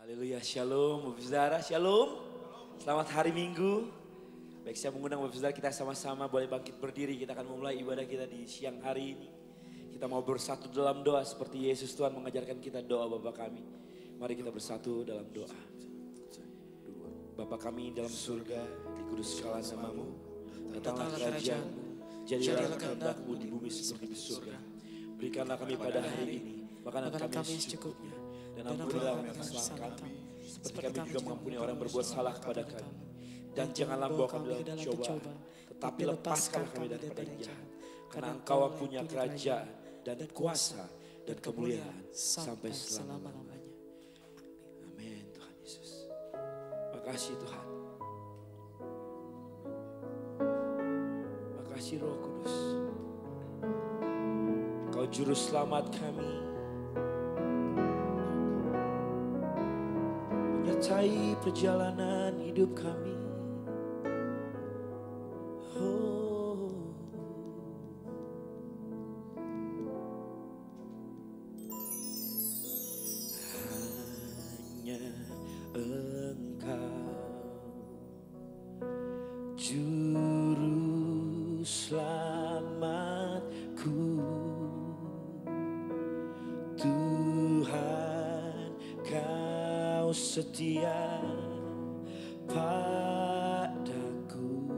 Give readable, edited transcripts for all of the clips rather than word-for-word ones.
Haleluya, shalom Bapak Saudara, shalom. Selamat hari Minggu. Baik, saya mengundang Bapak Saudara kita sama-sama boleh bangkit berdiri. Kita akan memulai ibadah kita di siang hari ini. Kita mau bersatu dalam doa seperti Yesus Tuhan mengajarkan kita doa Bapa kami. Mari kita bersatu dalam doa. Bapa kami dalam surga, dikuduskanlah namamu. Datanglah kerajaan-Mu, jadilah kehendak-Mu di bumi seperti di surga. Berikanlah kami pada hari ini makanan kami secukupnya. Dan ampunilah kesalahan kami, seperti kami juga mengampuni orang berbuat salah kepada kami. Dan janganlah bawa kami dalam cobaan, tetapi lepaskanlah kami daripada yang jahat. Karena Engkau yang punya kerajaan dan kuasa dan kemuliaan sampai selama-lamanya. Amin Tuhan Yesus. Makasih Tuhan. Makasih Roh Kudus. Engkau juru selamat kami. Menyertai perjalanan hidup kami. Hanya Engkau juru selamatku, Tuhan Kau setia padaku.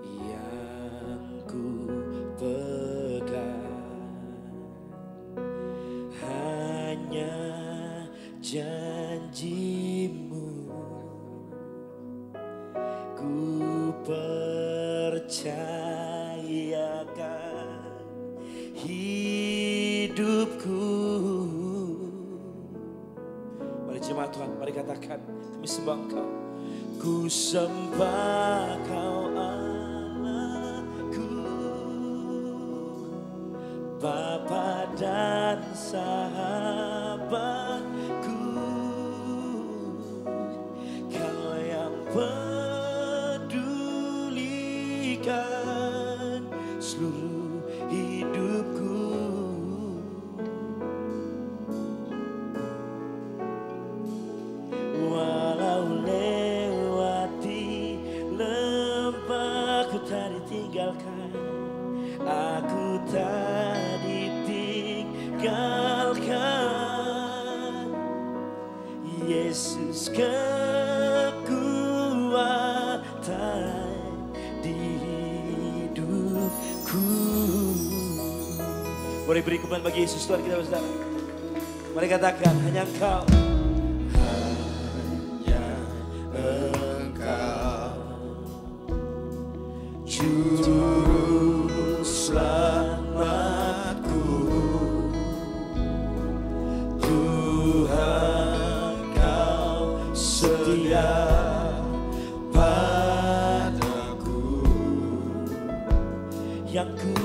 Yang ku pegang hanya janji-Mu, ku percayakan hidupku. Mari jemaat Tuhan, mari katakan, kami sembah Engkau. Ku sembah Kau Allahku, Bapa dan sahabatku. Kau yang pedulikan seluruh hidupku. Walau lewati lembah ku tak ditinggalkan, aku tak ditinggalkan. Yesus kekuatan di hidupku. Boleh beri kemuliaan bagi Yesus Tuhan kita saudara. Mari katakan, hanya Engkau. Hanya Engkau juru selamatku, Tuhan Kau setia padaku. Yang ku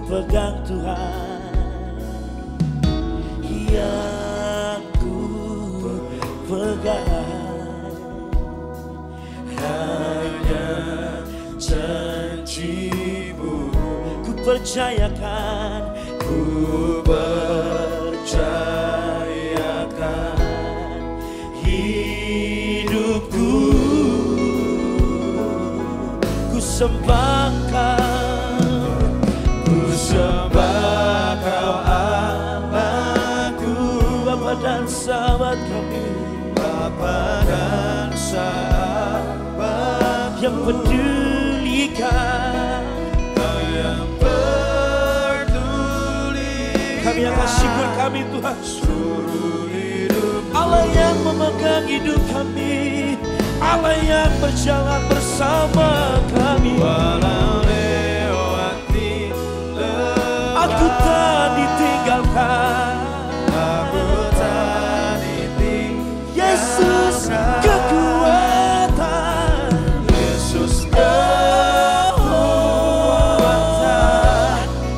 pegang Tuhan, yang ku pegang hanya janji-Mu, ku percayakan, ku percayakan hidupku. Ku sembah Kau, ku sembah Kau Allahku, Bapa dan sahabat kami. Bapa dan sahabat yang pedulikan, Kau yang peduli. Kami yang syukur kami Tuhan, seluruh hidup. Allah yang memegang hidup kami, Allah yang berjalan bersama kami. Walau lewati lembah, aku tak ditinggalkan. Aku tak ditinggalkan. Yesus kekuatan, Yesus kekuatan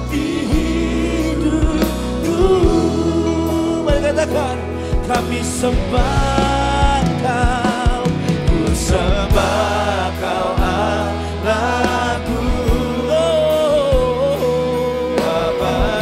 di hidupku. Mari katakan, kami sembah Kau, ku sembah Kau Allahku, Bapa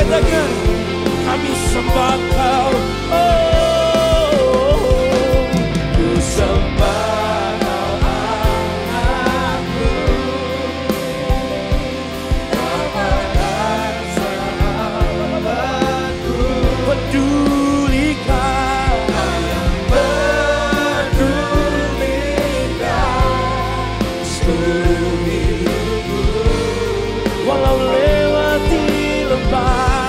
katakan, kami sembah Kau. Ku sembah Kau Allahku, Bapa dan Sahabatku. Pedulikan, pedulikan seluruh hidupku, walau lewati lembah,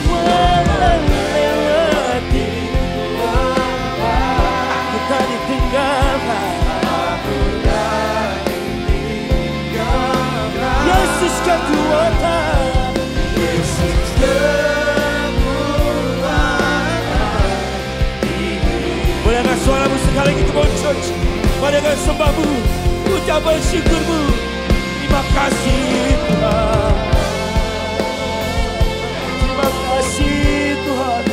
walau lewati lembah, aku tak ditinggalkan, aku tak ditinggalkan. Yesus kekuatan, Yesus kekuatan. Boleh angkat suaramu sekali lagi, come on church. Padahal sembahmu, ucapan syukurmu. Terima kasih Tuhan, terima kasih Tuhan,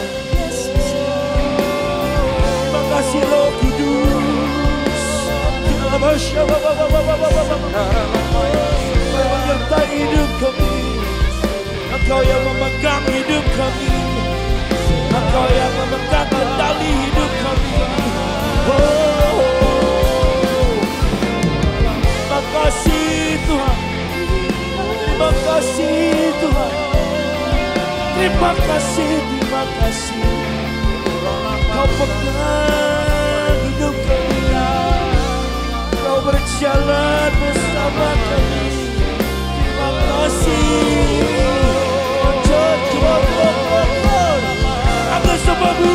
terima kasih Roh Kudus. Menyertai hidup kami, Engkau yang memegang hidup kami, Engkau yang memegang kendali hidup kami. Terima kasih Tuhan, terima kasih Tuhan, terima kasih, terima kasih. Kau pegang hidup kami, Kau berjalan bersama kami. Terima kasih. Aku sebabmu.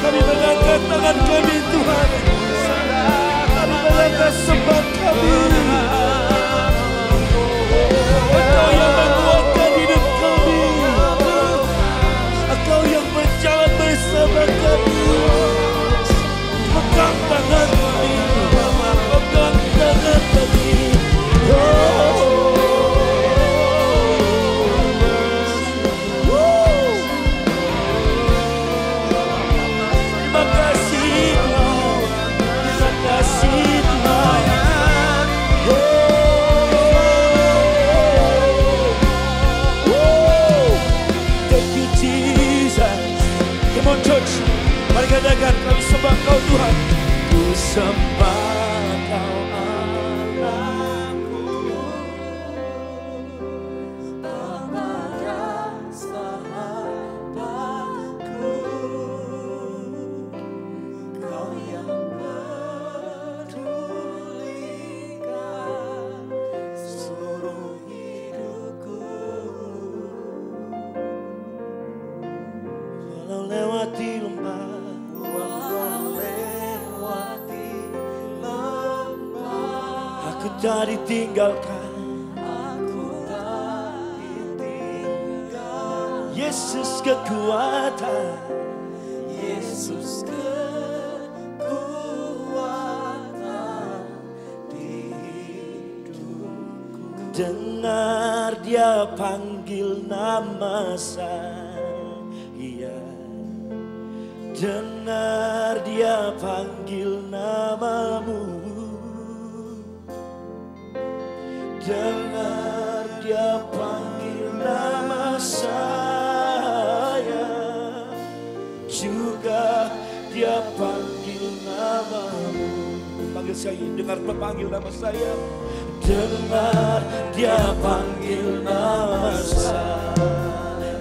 Kami mengangkat tangan kami Tuhan, kami mengangkat sembah kami. Engkau yang menguatkan hidup kami, Engkau yang berjalan bersama kami. Pegang tangan kami, pegang tangan kami. Mari katakan, kami sembah Kau Tuhan. Ku sembah Kau Allahku, Bapa dan Sahabatku. Kau yang pedulikan seluruh hidupku, walau lewati lembah, aku tak ditinggalkan, aku tak ditinggalkan. Yesus kekuatan, Yesus kekuatan di hidupku. Dengar Dia panggil nama saya, dengar Dia panggil namamu. Dengar Dia panggil nama saya, juga Dia panggil namamu. Panggil saya, dengar panggil nama saya. Dengar Dia panggil nama saya,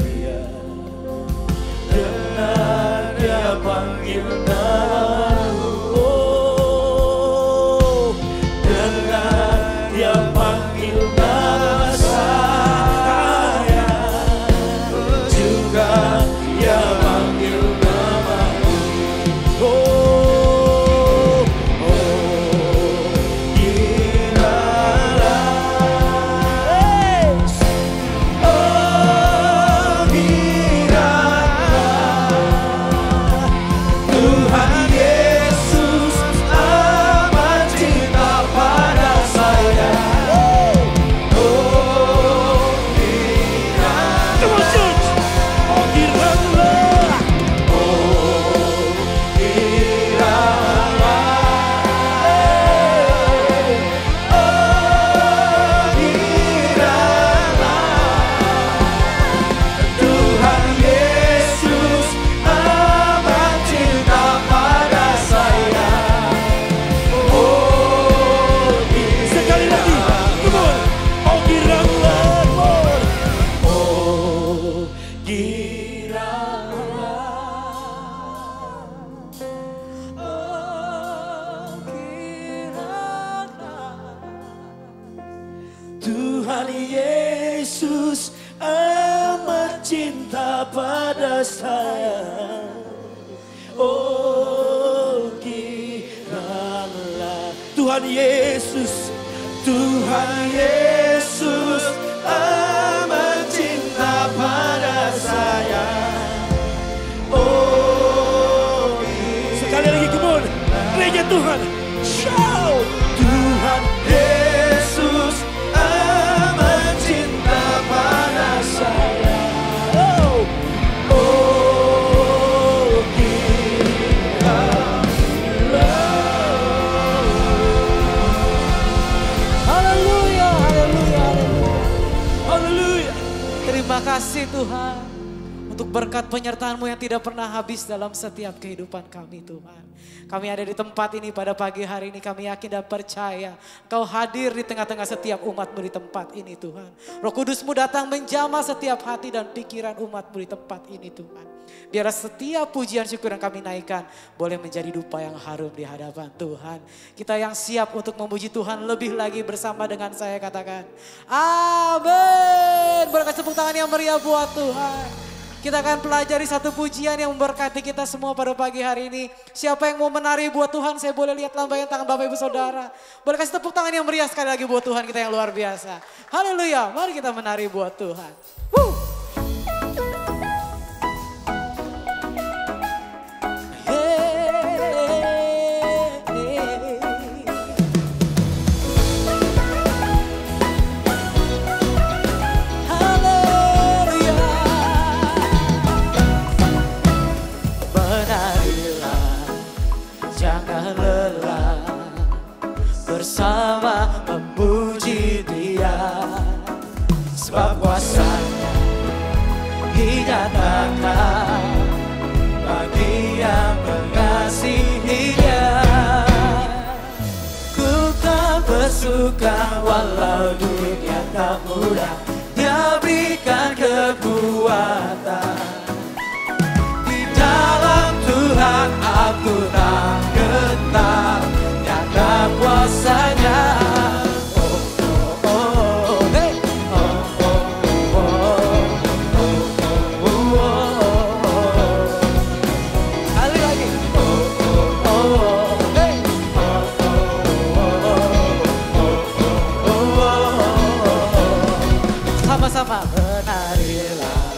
dengar Dia panggil namamu. Oh, dengar Dia panggil nama saya, juga Dia panggil namamu. Oh, oh, gila. Oh, Tuhan Yesus amat cinta pada saya. Oh kiranya Tuhan Yesus, Tuhan Yesus amat cinta pada saya. Oh sekali lagi, come on, gereja Tuhan, shout. Tuhan Yesus amat cinta pada saya. Terima kasih Tuhan untuk berkat penyertaan-Mu yang tidak pernah habis dalam setiap kehidupan kami Tuhan. Kami ada di tempat ini pada pagi hari ini, kami yakin dan percaya Engkau hadir di tengah-tengah setiap umat-Mu di tempat ini Tuhan. Roh Kudus-Mu datang menjamah setiap hati dan pikiran umat-Mu di tempat ini Tuhan. Biar setiap pujian syukur yang kami naikkan boleh menjadi dupa yang harum di hadapan Tuhan. Kita yang siap untuk memuji Tuhan lebih lagi bersama dengan saya katakan amin. Boleh kasih tepuk tangan yang meriah buat Tuhan. Kita akan pelajari satu pujian yang memberkati kita semua pada pagi hari ini. Siapa yang mau menari buat Tuhan, saya boleh lihat lambaian tangan Bapak Ibu Saudara. Boleh kasih tepuk tangan yang meriah sekali lagi buat Tuhan kita yang luar biasa. Haleluya, mari kita menari buat Tuhan. Bersama memuji Dia, sebab kuasa-Nya dinyatakan bagi yang mengasihi Dia. Ku tak bersuka walau dunia tak mudah, Dia berikan kekuatan. Di dalam Tuhan aku tak gentar, nyata kuasa-Nya. Oh, oh, oh, hey. Oh, oh, oh, oh, oh, oh, oh. Kali lagi. Oh, oh, oh, hey. Oh, oh, oh, oh, oh. Sama-sama menarilah,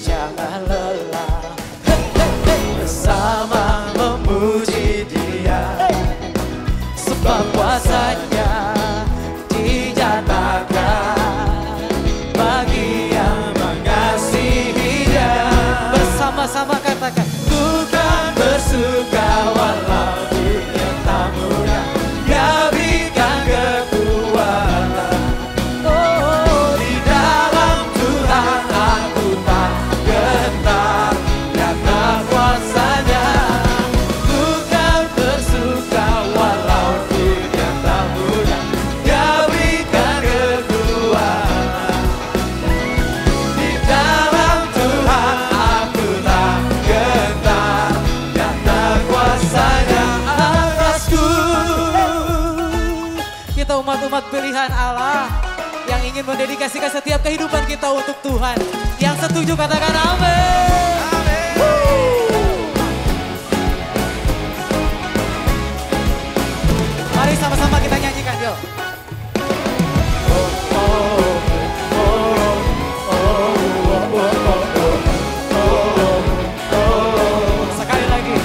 jangan lelah, hey, hey, hey. Bersama memuji Dia, sebab kuasa-Nya dinyatakan bagi yang mengasihi Dia. Bersama-sama katakan, ku kan bersuka walau dunia tak mudah, Dia berikan kekuatan. Oh, di dalam Tuhan aku tak gentar, nyata kuasa-Nya. Ku kan bersuka walau dunia tak mudah, Dia berikan kekuatan. Di dalam Tuhan aku tak gentar, nyata kuasa-Nya atasku. Kita umat-umat pilihan Allah yang ingin mendedikasikan setiap kehidupan kita untuk Tuhan. Yang setuju katakan amin. Mari sama-sama kita nyanyikan yuk. Sekali lagi.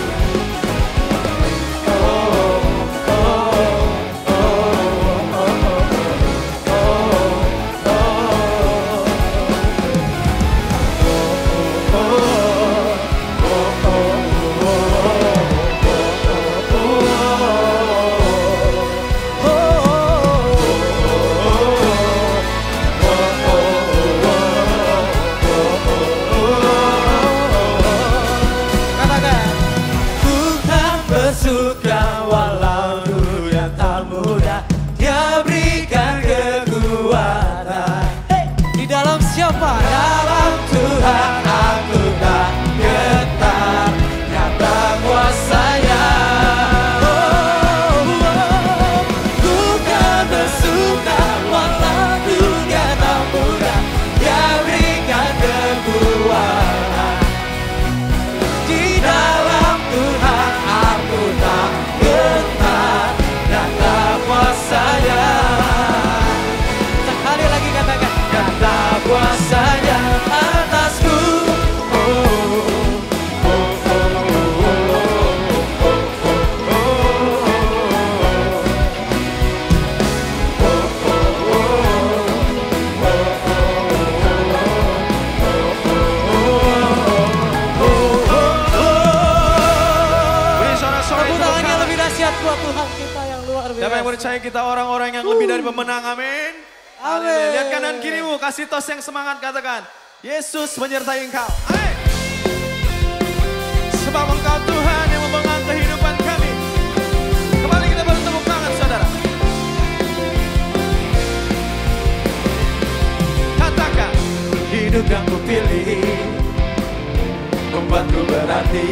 Katakan. Ku kan bersuka walau dunia tak mudah, Dia berikan kekuatan. Di dalam siapa? Dalam Tuhan aku tak gentar, nyata kuasa-Nya. Oh, oh, ku kan bersuka walau kuasanya atasku. Buat Tuhan kita yang luar biasa. Siapa yang percaya kita orang-orang yang lebih dari pemenang, amin. Amin. Lihat kanan kirimu, kasih tos yang semangat, katakan, Yesus menyertai engkau. Amin. Sebab engkau Tuhan yang memegang kehidupan kami. Kembali kita bertepuk tangan, saudara. Katakan, hidup yang kupilih membuatku berarti.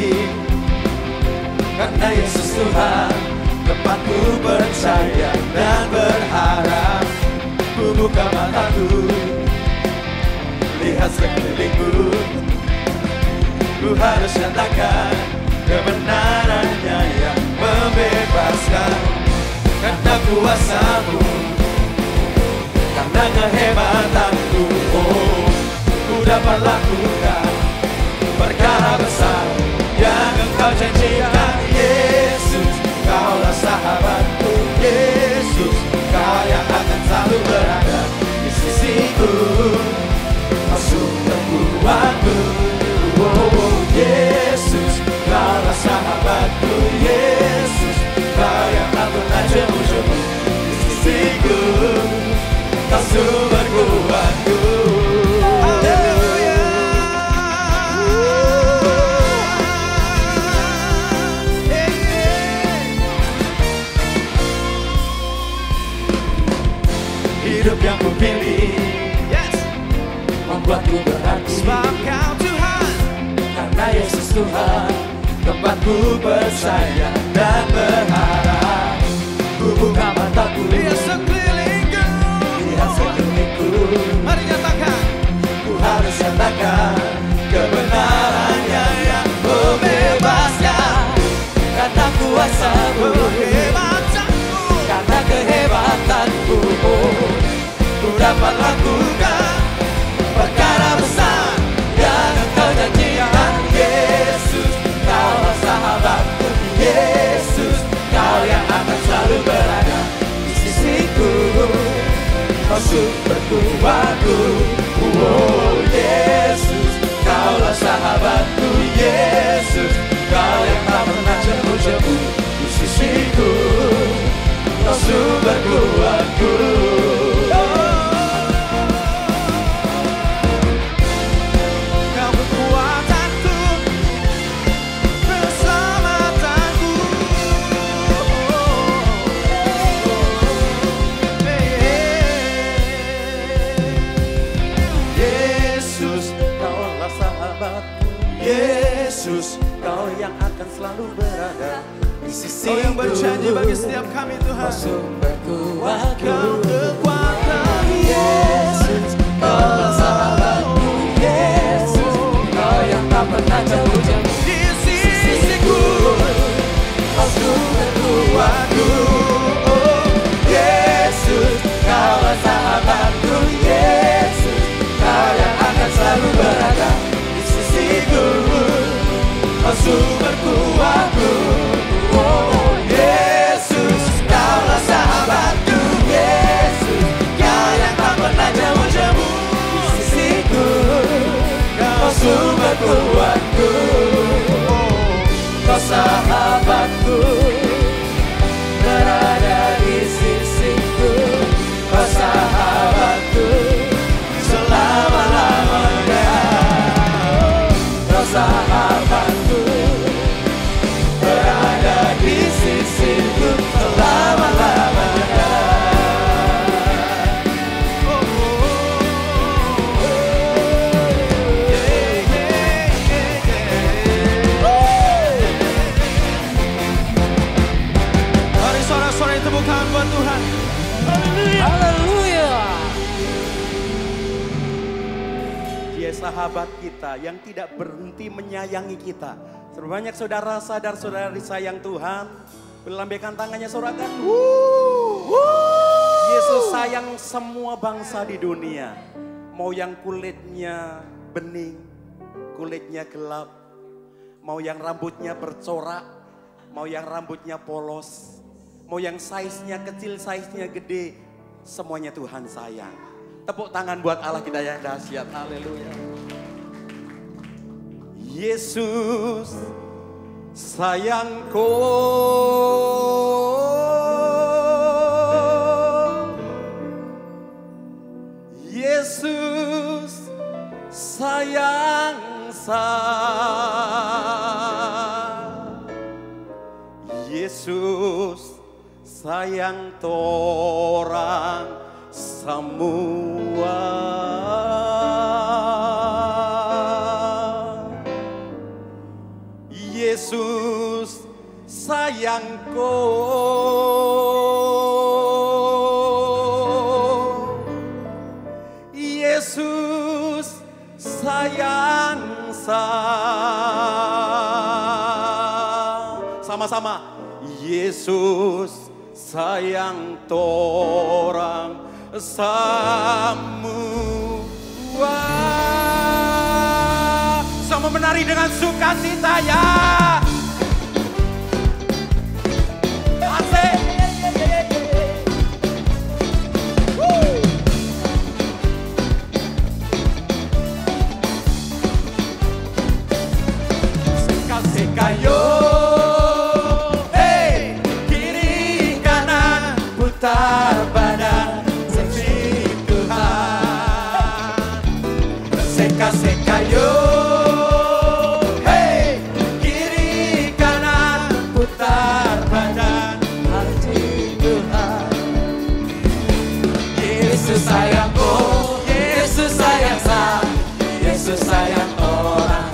Karena Yesus Tuhan, tempatku percaya dan berharap. Ku buka mataku, lihat sekelilingku. Ku harus nyatakan kebenarannya yang membebaskan. Karena kuasa-Mu, karena kehebatanku, oh, ku dapat lakukan perkara besar yang Engkau janjikan. Yesus, Kaulah sahabatku. Yesus, Kau yang akan selalu berada di sisiku. Kau sumber kuatku. Oh, Yesus, Kaulah sahabatku. Yesus, Kau yang tak pernah jemu-jemu di sisiku. Kau sumber kuatku. Hidup yang kupilih, yes, membuatku berarti. Sebab Kau Tuhan, karena Yesus Tuhan, tempatku percaya dan berharap. Ku buka mataku, lihat sekelilingku, lihat sekelilingku. Mari nyatakan, ku harus nyatakan kebenarannya yang membebaskan. Karena kuasa-Mu, karena kehebatanku, ku dapat lakukan perkara besar yang Engkau janjikan. Yesus, Kaulah sahabatku. Yesus, Kau yang akan selalu berada di sisiku. Kau sumber kuatku. Oh, Yesus, Kaulah sahabatku. Yesus, Kau yang tak pernah jemu-jemu di sisiku. Kau sumber kuatku. Kau kekuatanku, keselamatanku. Yesus, Kaulah sahabatku. Yesus, Kau yang akan selalu berada di sisiku. Kau yang berjanji bagi setiap kami, Tuhan. Kau sumber kuatku. Kau kekuatan. Yesus, Kaulah sahabatku. Yesus, Kau yang tak pernah jauh-jauh di sisiku. Kau sumber kuatku. Oh, Yesus, Kaulah sahabatku. Yesus, Kau yang akan selalu berada di sisiku. Kau sumber kuatku. Oh, Yesus, Kaulah sahabatku. Yesus, Kau yang tak pernah jemu-jemu di sisiku. Kau sumber kuatku. Kau sahabatku, berada di sisiku. Kau sahabatku, selama-lamanya. Kau sahabatku, berada di sisiku selama-lamanya. Mari sorak-sorai tepuk tangan buat Tuhan. Haleluya. Dia sahabat kita yang tidak berhenti menyayangi kita. Sebanyak saudara sadar saudara disayang Tuhan, lambaikan tangannya sorakan. Yesus sayang semua bangsa di dunia. Mau yang kulitnya bening, kulitnya gelap. Mau yang rambutnya bercorak, mau yang rambutnya polos. Mau yang size-nya kecil, size-nya gede. Semuanya Tuhan sayang. Tepuk tangan buat Allah kita yang dahsyat. Haleluya. Yesus sayangku. Yesus sayang Yesus sayang torang semua. Yesus sayangku. Yesus sayang sama-sama. Yesus sayang torang semua. Sama menari dengan sukacita ya. Asik. Seka-sekayo, hey, kiri kanan putar badan seksi Tuhan. Seka-sekayo, hey, kiri kanan putar badan seksi Tuhan. Yesus sayangku, Yesus sayang saya, Yesus sayang orang.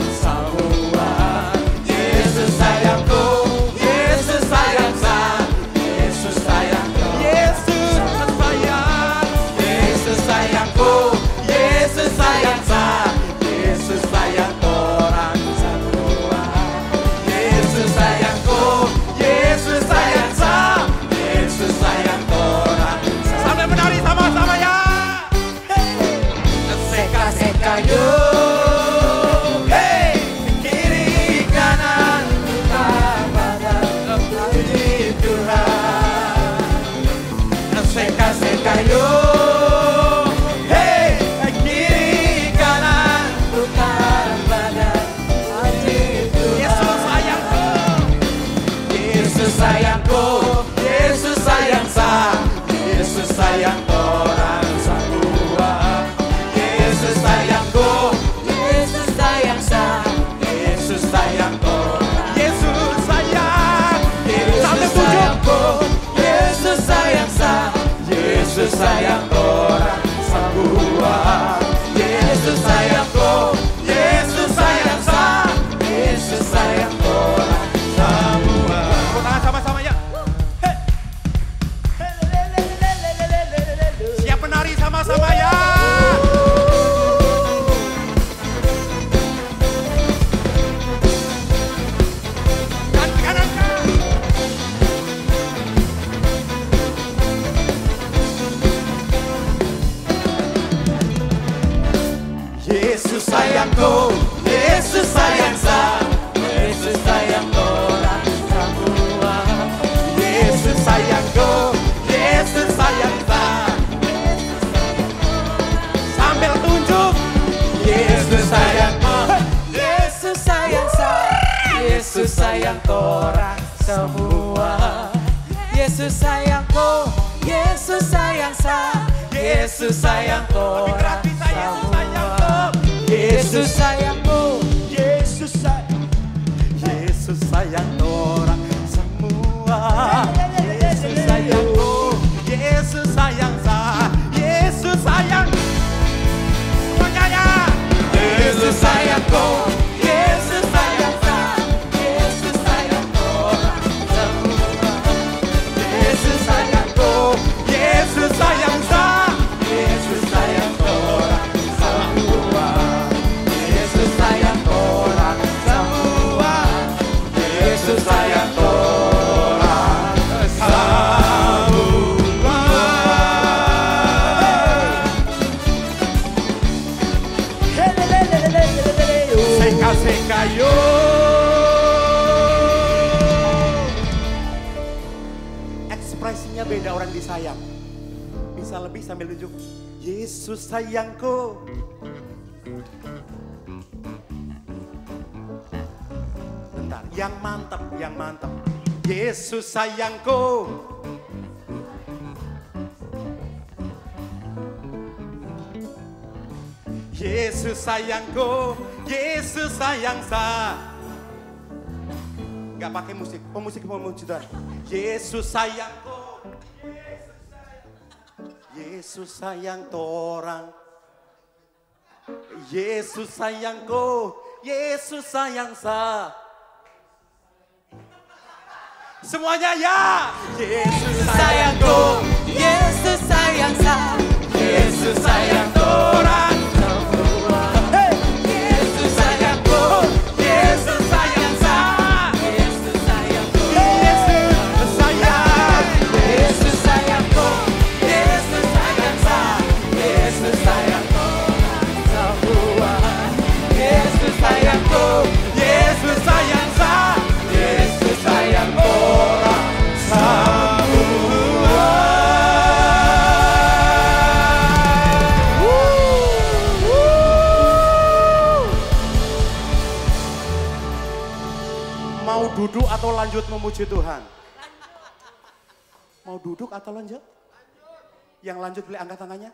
Yesus sayang orang semua. Yesus sayangku, Yesus sayang saya, Yesus sayang orang semua. Tangan sama-sama ya. Siap menari sama-sama ya. Yesus sayangku, Yesus sayang saya, Yesus sayang orang semua. Yesus sayangku, Yesus sayang saya. Sambil tunjuk, Yesus sayangku, Yesus sayang saya, Yesus sayang orang semua. Yesus sayangku, Yesus sayang saya, Yesus sayang orang semua. Yesus sayangku, Yesus sayang, Yesus sayang orang semua. Yesus sayangku, Yesus sayang saya, Yesus sayang semuanya ya. Yesus sayangku, Yesus sayang saya, Yesus sayang orang semua. Yesus sayangku, Yesus sayang saya, Yesus sayang orang. sayang. Bisa lebih sambil tunjuk. Yesus sayangku. Bentar, yang mantap, yang mantap. Yesus sayangku. Yesus sayangku, Yesus sayang saya. Gak pakai musik, pemusik pemujian. Yesus sayangku, Yesus sayang torang. Yesus sayangku, Yesus sayang saya. Semuanya ya. Yesus sayangku, Yesus sayang saya. Yesus sayang torang. Mau duduk atau lanjut memuji Tuhan? Mau duduk atau lanjut? Yang lanjut boleh angkat tangannya?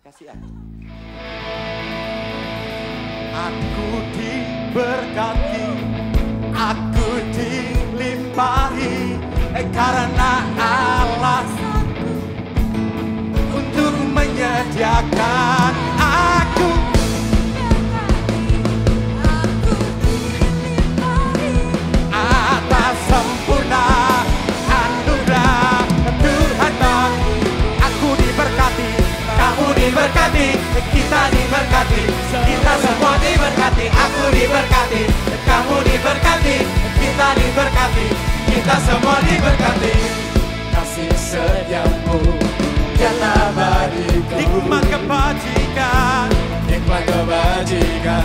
Kasih aku. Aku diberkati, aku dilimpahi, karena Allah untuk menyediakan aku. Atas sempurna anugerah Tuhan bagi aku diberkati, kamu diberkati, kita diberkati, kita semua diberkati. Aku diberkati, kamu diberkati, kita diberkati, kita semua diberkati. Kasih setiamu nyata bagiku, nikmat kebajikan, nikmat kebajikan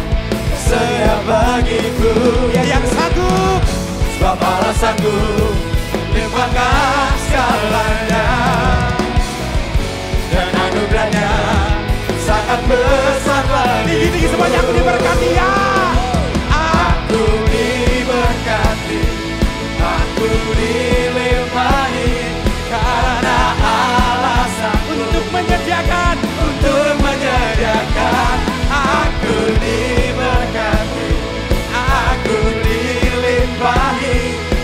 setiap bagiku. Ya yang sanggup, sebab Allah sanggup limpahkan segalanya, dan anugerahnya sangat besar bagi. Tinggi-tinggi semuanya, aku diberkati ya. Aku diberkati, aku dilimpahi, karena Allah sanggup untuk menyediakan, aku diberkati, aku dilimpahi,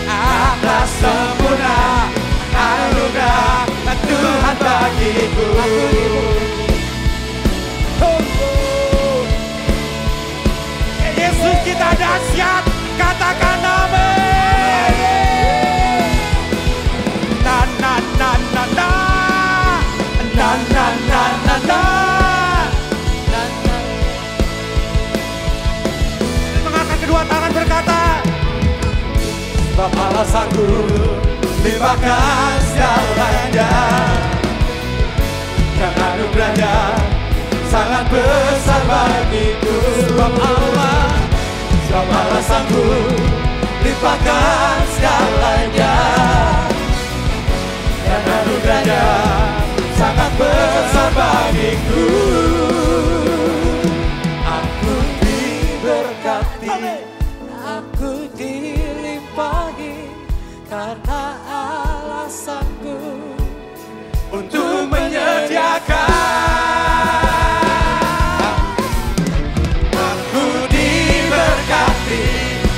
atas sempurna anugerah Tuhan bagiku. Yesus kita dahsyat, katakan amin. Na na na na na, na na na na na. Mengangkat kedua tangan berkata, sebab Allah sanggup limpahkan segalanya, dan anugerahnya sangat besar bagiku. Sebab Allah sanggup limpahkan segalanya, dan anugerahnya sangat besar bagiku. Aku diberkati, aku dilimpahi, karena Allah sanggup untuk menyediakan. Aku diberkati,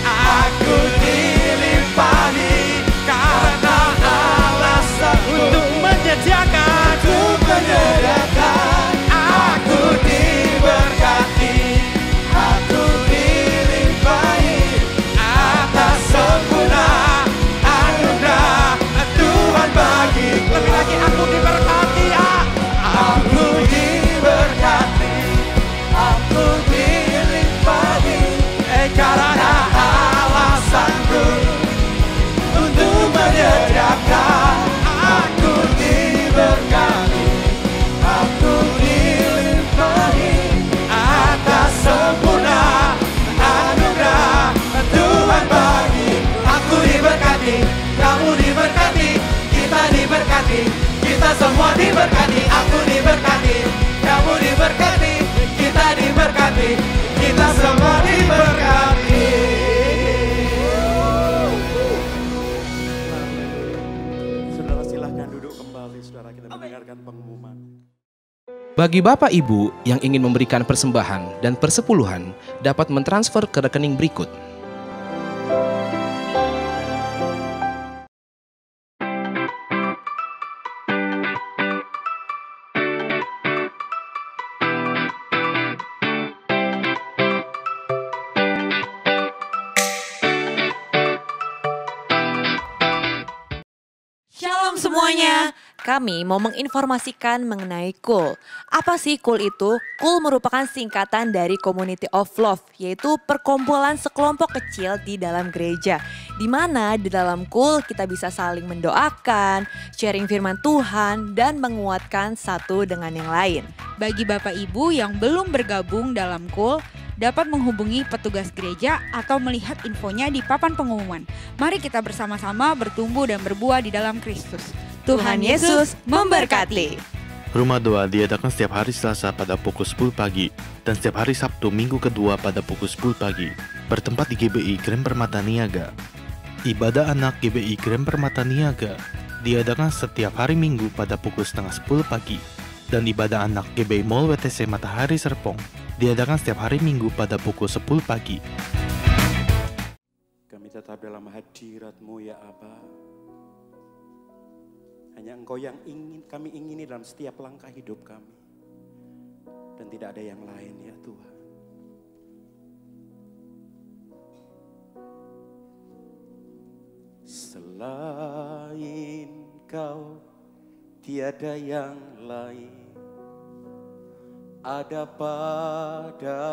aku dilimpahi, karena Allah sanggup untuk menyediakan, untuk menyediakan. Bagi Bapak Ibu yang ingin memberikan persembahan dan persepuluhan dapat mentransfer ke rekening berikut. Shalom semuanya. Kami mau menginformasikan mengenai KUL. Apa sih KUL itu? KUL merupakan singkatan dari Community of Love, yaitu perkumpulan sekelompok kecil di dalam gereja. Di mana di dalam KUL kita bisa saling mendoakan, sharing firman Tuhan, dan menguatkan satu dengan yang lain. Bagi Bapak Ibu yang belum bergabung dalam KUL, dapat menghubungi petugas gereja atau melihat infonya di papan pengumuman. Mari kita bersama-sama bertumbuh dan berbuah di dalam Kristus. Tuhan Yesus memberkati. Rumah Doa diadakan setiap hari Selasa pada pukul 10 pagi dan setiap hari Sabtu minggu kedua pada pukul 10 pagi. Bertempat di GBI Grand Permata Niaga. Ibadah anak GBI Grand Permata Niaga diadakan setiap hari Minggu pada pukul setengah 10 pagi. Dan ibadah anak GBI Mall WTC Matahari Serpong diadakan setiap hari Minggu pada pukul 10 pagi. Kami tetap dalam hadirat-Mu ya Aba. Hanya Engkau yang kami ingini dalam setiap langkah hidup kami. Dan tidak ada yang lain ya Tuhan. Selain Kau tiada yang lain. Ada padaku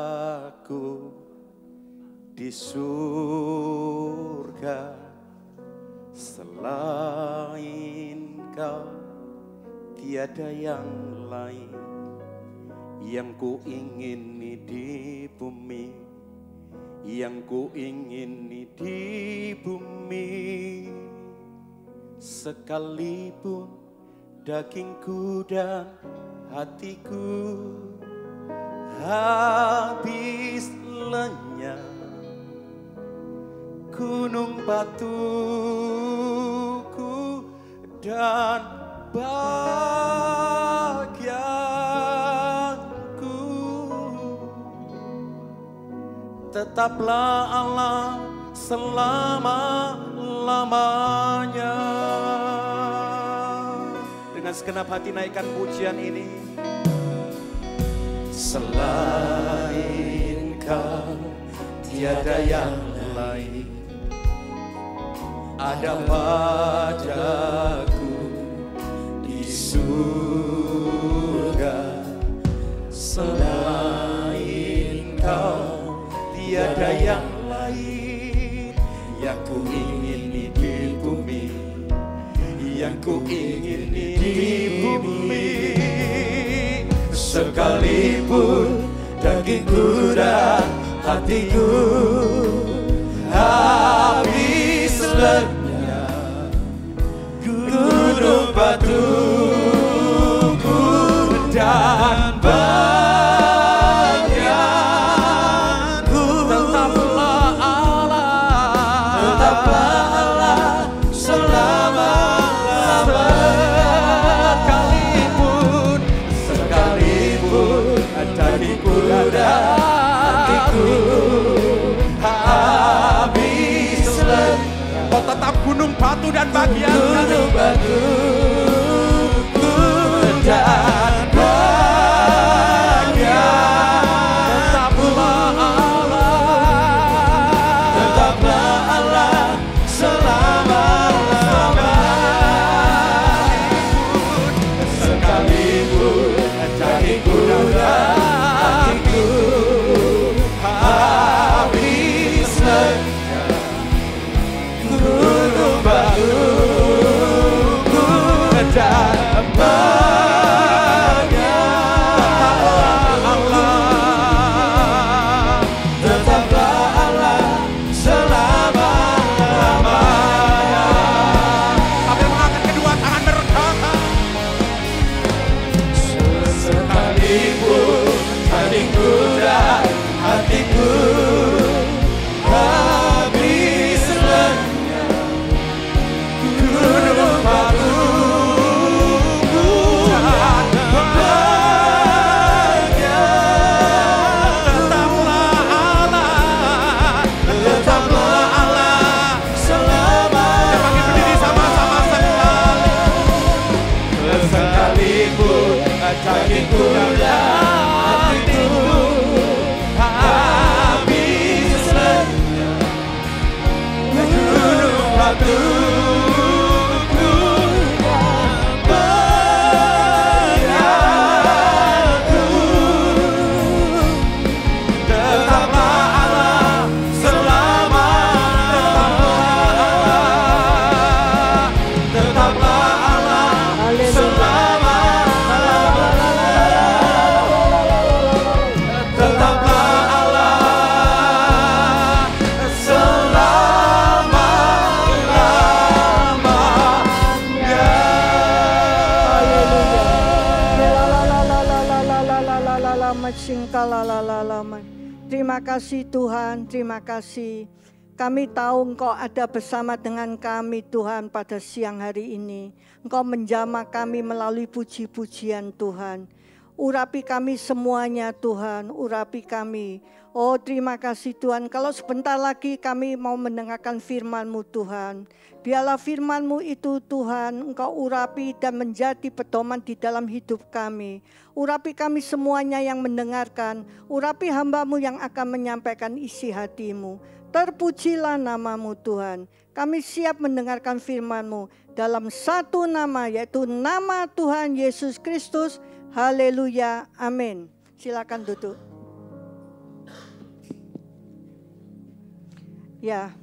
di surga. Selain Kau tiada yang lain. Yang ku ingini di bumi, yang ku ingini di bumi, sekalipun dagingku dan hatiku habis lenyap, gunung batuku dan bahagiaku, tetaplah Allah selama-lamanya. Dengan segenap hati naikkan pujian ini. Selain Kau tiada yang lain. Ada padaku di surga. Selain Kau tiada yang lain. Yang ku ingini di bumi, yang ku ingini di bumi, sekalipun dagingku dan hatiku habis lenyap, gunung batuku dan bahagiaku, tetaplah Allah selama-lamanya. Sekalipun dagingku dan hatiku habis lenyap, Kau tetap gunung batu dan bagian gunung batuku dan bahagian. Tetaplah Allah selama-lamanya. Sekalipun dagingku dan hatiku habis lenyap, gunung batuku begitu dalam hatiku, habis lenyap gunung batuku yang beratku. Tetaplah Allah selamanya, tetaplah Allah selamanya, tetaplah Allah selama-lamanya. Terima kasih Tuhan, terima kasih. Kami tahu Engkau ada bersama dengan kami Tuhan pada siang hari ini. Engkau menjamah kami melalui puji-pujian Tuhan. Urapi kami semuanya Tuhan, urapi kami. Oh terima kasih Tuhan, kalau sebentar lagi kami mau mendengarkan firman-Mu Tuhan. Biarlah firman-Mu itu Tuhan, Engkau urapi dan menjadi pedoman di dalam hidup kami. Urapi kami semuanya yang mendengarkan, urapi hamba-Mu yang akan menyampaikan isi hati-Mu. Terpujilah nama-Mu Tuhan. Kami siap mendengarkan firman-Mu dalam satu nama, yaitu nama Tuhan Yesus Kristus. Haleluya, amin. Silakan duduk. Ya,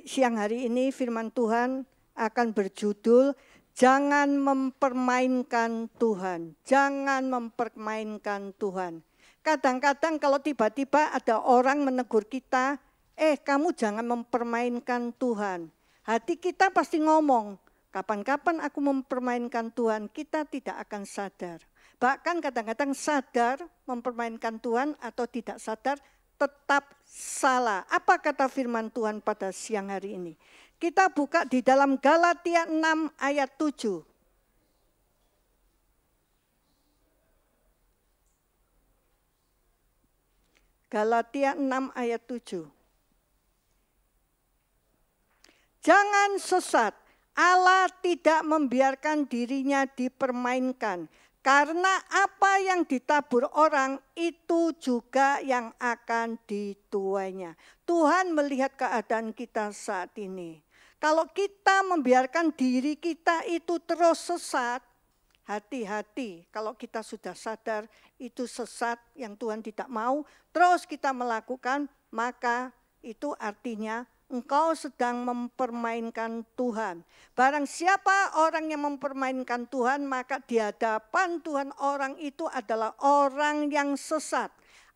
siang hari ini firman Tuhan akan berjudul Jangan Mempermainkan Tuhan. Jangan mempermainkan Tuhan. Kadang-kadang kalau tiba-tiba ada orang menegur kita, kamu jangan mempermainkan Tuhan. Hati kita pasti ngomong, kapan-kapan aku mempermainkan Tuhan, kita tidak akan sadar. Bahkan kadang-kadang sadar mempermainkan Tuhan atau tidak sadar, tetap salah. Apa kata firman Tuhan pada siang hari ini? Kita buka di dalam Galatia 6 ayat 7. Galatia 6 ayat 7. Jangan sesat, Allah tidak membiarkan dirinya dipermainkan. Karena apa yang ditabur orang itu juga yang akan dituainya. Tuhan melihat keadaan kita saat ini. Kalau kita membiarkan diri kita itu terus sesat, hati-hati kalau kita sudah sadar itu sesat yang Tuhan tidak mau, terus kita melakukan, maka itu artinya engkau sedang mempermainkan Tuhan. Barang siapa orang yang mempermainkan Tuhan, maka di hadapan Tuhan orang itu adalah orang yang sesat.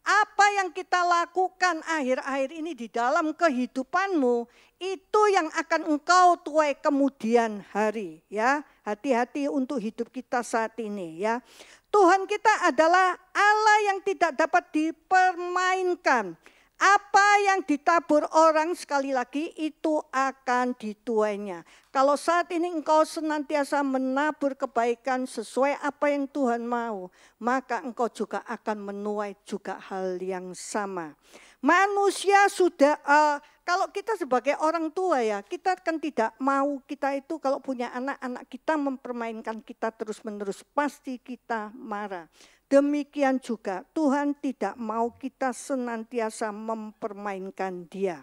Apa yang kita lakukan akhir-akhir ini di dalam kehidupanmu, itu yang akan engkau tuai kemudian hari. Ya, hati-hati untuk hidup kita saat ini. Ya, Tuhan kita adalah Allah yang tidak dapat dipermainkan. Apa yang ditabur orang sekali lagi itu akan dituainya. Kalau saat ini engkau senantiasa menabur kebaikan sesuai apa yang Tuhan mau, maka engkau juga akan menuai juga hal yang sama. Manusia sudah, kalau kita sebagai orang tua ya, kita kan tidak mau kita itu kalau punya anak-anak kita mempermainkan kita terus-menerus, pasti kita marah. Demikian juga Tuhan tidak mau kita senantiasa mempermainkan Dia.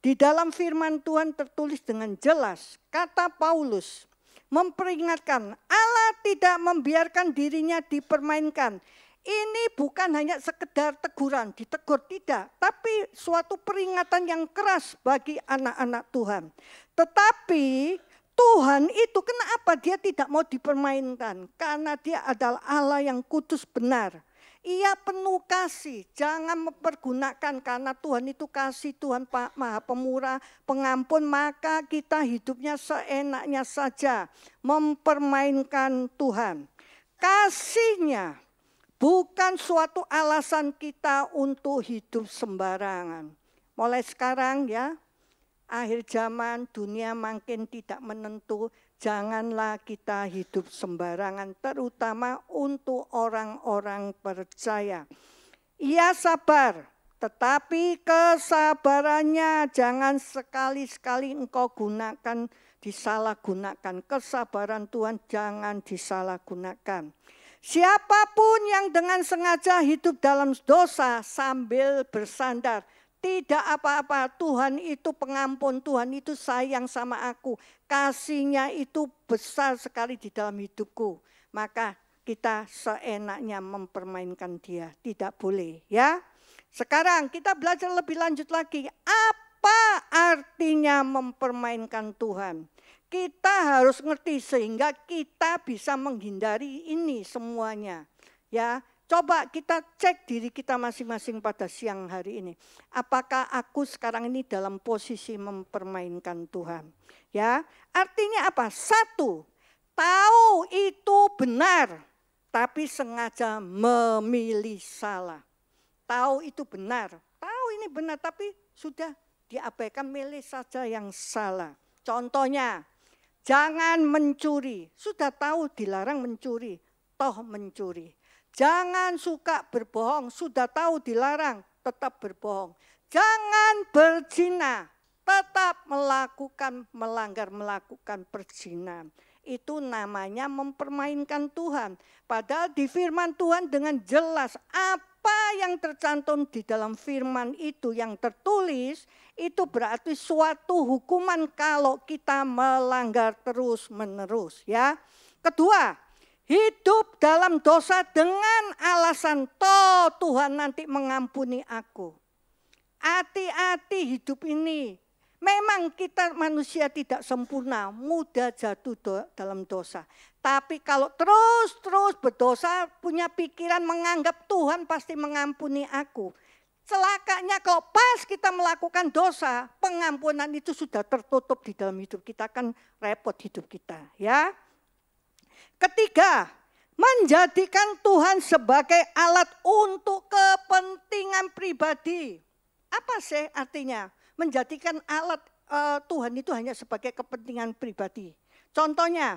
Di dalam firman Tuhan tertulis dengan jelas, kata Paulus memperingatkan Allah tidak membiarkan dirinya dipermainkan. Ini bukan hanya sekedar teguran, ditegur tidak, tapi suatu peringatan yang keras bagi anak-anak Tuhan. Tetapi Tuhan itu kenapa dia tidak mau dipermainkan? Karena dia adalah Allah yang kudus benar. Ia penuh kasih, jangan mempergunakan karena Tuhan itu kasih, Tuhan Maha Pemurah, pengampun, maka kita hidupnya seenaknya saja mempermainkan Tuhan. Kasihnya bukan suatu alasan kita untuk hidup sembarangan. Mulai sekarang ya, akhir zaman, dunia makin tidak menentu, janganlah kita hidup sembarangan, terutama untuk orang-orang percaya. Ia sabar, tetapi kesabarannya jangan sekali-sekali engkau gunakan disalahgunakan. Kesabaran Tuhan jangan disalahgunakan. Siapapun yang dengan sengaja hidup dalam dosa sambil bersandar, tidak apa-apa, Tuhan itu pengampun, Tuhan itu sayang sama aku. Kasihnya itu besar sekali di dalam hidupku. Maka kita seenaknya mempermainkan dia, tidak boleh ya. Sekarang kita belajar lebih lanjut lagi. Apa artinya mempermainkan Tuhan? Kita harus ngerti sehingga kita bisa menghindari ini semuanya. Ya, coba kita cek diri kita masing-masing pada siang hari ini. Apakah aku sekarang ini dalam posisi mempermainkan Tuhan? Ya, artinya apa? Satu, tahu itu benar, tapi sengaja memilih salah. Tahu itu benar, tahu ini benar, tapi sudah diabaikan, milih saja yang salah. Contohnya, jangan mencuri. Sudah tahu dilarang mencuri, toh mencuri. Jangan suka berbohong. Sudah tahu dilarang, tetap berbohong. Jangan berzina, tetap melanggar perzinahan. Itu namanya mempermainkan Tuhan. Padahal di firman Tuhan dengan jelas apa yang tercantum di dalam firman itu yang tertulis, itu berarti suatu hukuman kalau kita melanggar terus-menerus ya. Kedua, hidup dalam dosa dengan alasan toh Tuhan nanti mengampuni aku. Hati-hati hidup ini. Memang kita manusia tidak sempurna, mudah jatuh dalam dosa. Tapi kalau terus berdosa, punya pikiran menganggap Tuhan pasti mengampuni aku. Celakanya kalau pas kita melakukan dosa, pengampunan itu sudah tertutup di dalam hidup kita, kan repot hidup kita ya. Ketiga, menjadikan Tuhan sebagai alat untuk kepentingan pribadi. Apa sih artinya? Menjadikan alat Tuhan itu hanya sebagai kepentingan pribadi. Contohnya,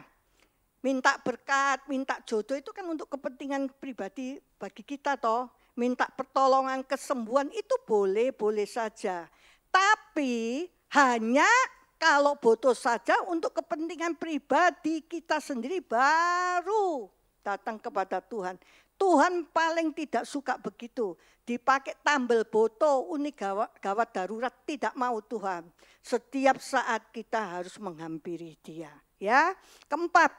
minta berkat, minta jodoh itu kan untuk kepentingan pribadi bagi kita toh. Minta pertolongan, kesembuhan itu boleh saja. Tapi hanya kalau butuh saja untuk kepentingan pribadi kita sendiri baru datang kepada Tuhan. Tuhan paling tidak suka begitu. Dipakai tambal boto, unik gawat darurat, tidak mau Tuhan. Setiap saat kita harus menghampiri Dia. Ya. Keempat,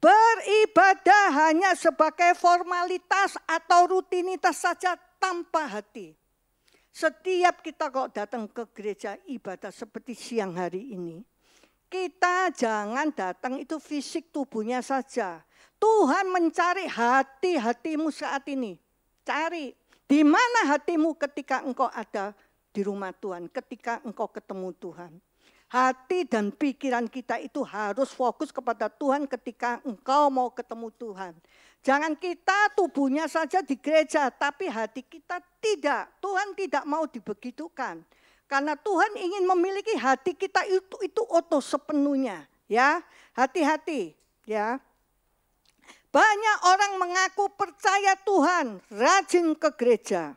beribadah hanya sebagai formalitas atau rutinitas saja tanpa hati. Setiap kita kalau datang ke gereja ibadah seperti siang hari ini, kita jangan datang itu fisik tubuhnya saja. Tuhan mencari hati-hatimu saat ini. Cari di mana hatimu ketika engkau ada di rumah Tuhan, ketika engkau ketemu Tuhan. Hati dan pikiran kita itu harus fokus kepada Tuhan ketika engkau mau ketemu Tuhan. Jangan kita tubuhnya saja di gereja, tapi hati kita tidak. Tuhan tidak mau dibegitukan. Karena Tuhan ingin memiliki hati kita itu utuh sepenuhnya. Ya, hati-hati. Ya. Banyak orang mengaku percaya Tuhan, rajin ke gereja,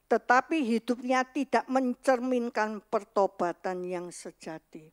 tetapi hidupnya tidak mencerminkan pertobatan yang sejati.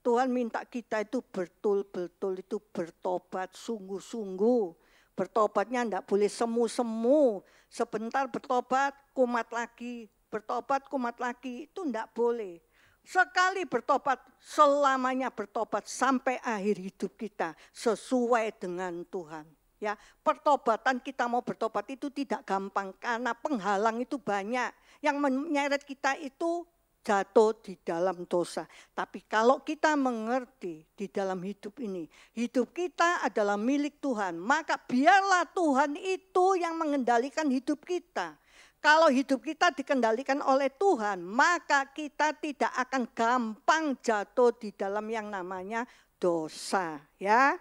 Tuhan minta kita itu betul-betul itu bertobat sungguh-sungguh. Bertobatnya tidak boleh semu-semu, sebentar bertobat, kumat lagi, bertobat, kumat lagi, itu tidak boleh. Sekali bertobat, selamanya bertobat sampai akhir hidup kita sesuai dengan Tuhan. Ya, pertobatan kita mau bertobat itu tidak gampang karena penghalang itu banyak. Yang menyeret kita itu jatuh di dalam dosa. Tapi kalau kita mengerti di dalam hidup ini, hidup kita adalah milik Tuhan, maka biarlah Tuhan itu yang mengendalikan hidup kita. Kalau hidup kita dikendalikan oleh Tuhan, maka kita tidak akan gampang jatuh di dalam yang namanya dosa, ya.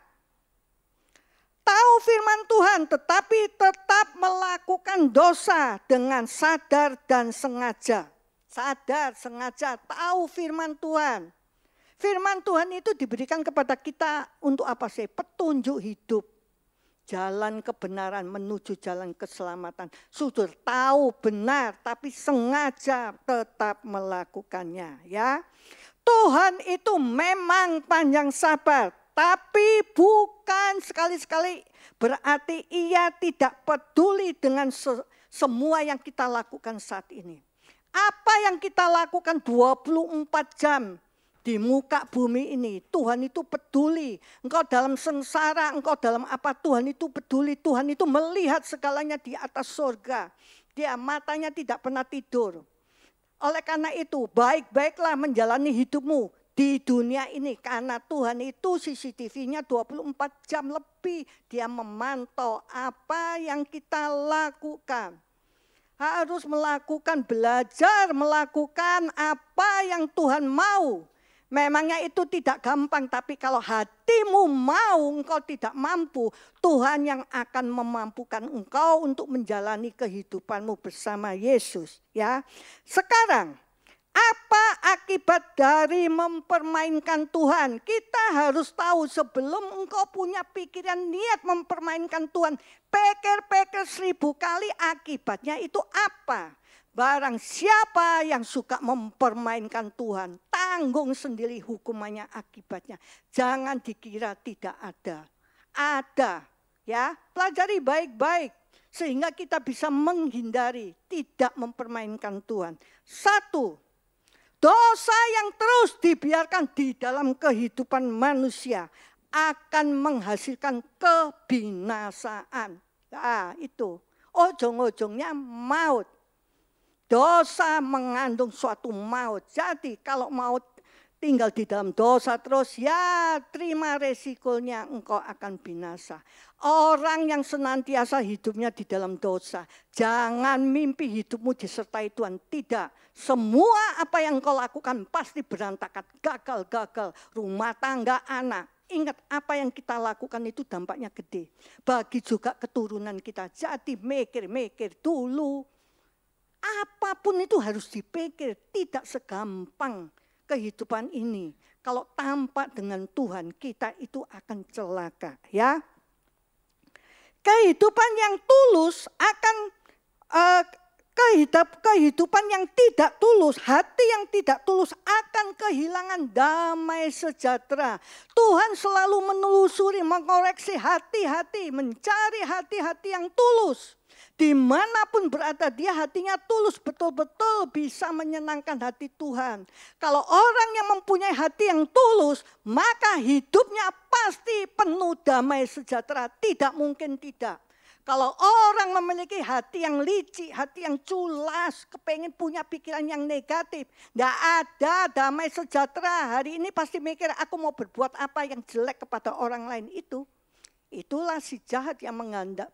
Tahu firman Tuhan tetapi tetap melakukan dosa dengan sadar dan sengaja. Sadar, sengaja, tahu firman Tuhan. Firman Tuhan itu diberikan kepada kita untuk apa sih? Petunjuk hidup. Jalan kebenaran menuju jalan keselamatan. Sudah tahu benar tapi sengaja tetap melakukannya, ya. Tuhan itu memang panjang sabar, tapi bukan sekali-sekali berarti ia tidak peduli dengan semua yang kita lakukan saat ini. Apa yang kita lakukan 24 jam di muka bumi ini, Tuhan itu peduli. Engkau dalam sengsara, engkau dalam apa, Tuhan itu peduli. Tuhan itu melihat segalanya di atas surga. Dia matanya tidak pernah tidur. Oleh karena itu, baik-baiklah menjalani hidupmu di dunia ini. Karena Tuhan itu CCTV-nya 24 jam lebih. Dia memantau apa yang kita lakukan. Harus melakukan, belajar melakukan apa yang Tuhan mau. Memangnya itu tidak gampang, tapi kalau hatimu mau, engkau tidak mampu, Tuhan yang akan memampukan engkau untuk menjalani kehidupanmu bersama Yesus. Ya, sekarang apa akibat dari mempermainkan Tuhan? Kita harus tahu sebelum engkau punya pikiran niat mempermainkan Tuhan, pikir-pikir 1000 kali akibatnya itu apa? Barang siapa yang suka mempermainkan Tuhan, tanggung sendiri hukumannya, akibatnya. Jangan dikira tidak ada. Ada, ya. Pelajari baik-baik sehingga kita bisa menghindari tidak mempermainkan Tuhan. 1, dosa yang terus dibiarkan di dalam kehidupan manusia akan menghasilkan kebinasaan. Nah, itu ujung-ujungnya maut. Dosa mengandung suatu maut. Jadi kalau maut tinggal di dalam dosa terus, ya terima resikonya, engkau akan binasa. Orang yang senantiasa hidupnya di dalam dosa, jangan mimpi hidupmu disertai Tuhan. Tidak, semua apa yang engkau lakukan pasti berantakan, gagal-gagal, rumah tangga, anak. Ingat, apa yang kita lakukan itu dampaknya gede. Bagi juga keturunan kita. Jadi mikir-mikir dulu. Apapun itu harus dipikir, tidak segampang kehidupan ini. Kalau tanpa dengan Tuhan, kita itu akan celaka, ya. Kehidupan yang tulus akan kehidupan yang tidak tulus, hati yang tidak tulus akan kehilangan damai sejahtera. Tuhan selalu menelusuri, mengoreksi hati-hati, mencari hati-hati yang tulus. Dimanapun berada dia, hatinya tulus, betul-betul bisa menyenangkan hati Tuhan. Kalau orang yang mempunyai hati yang tulus, maka hidupnya pasti penuh damai sejahtera. Tidak mungkin tidak. Kalau orang memiliki hati yang licik, hati yang culas, kepengen punya pikiran yang negatif, tidak ada damai sejahtera. Hari ini pasti mikir, aku mau berbuat apa yang jelek kepada orang lain itu. Itulah si jahat yang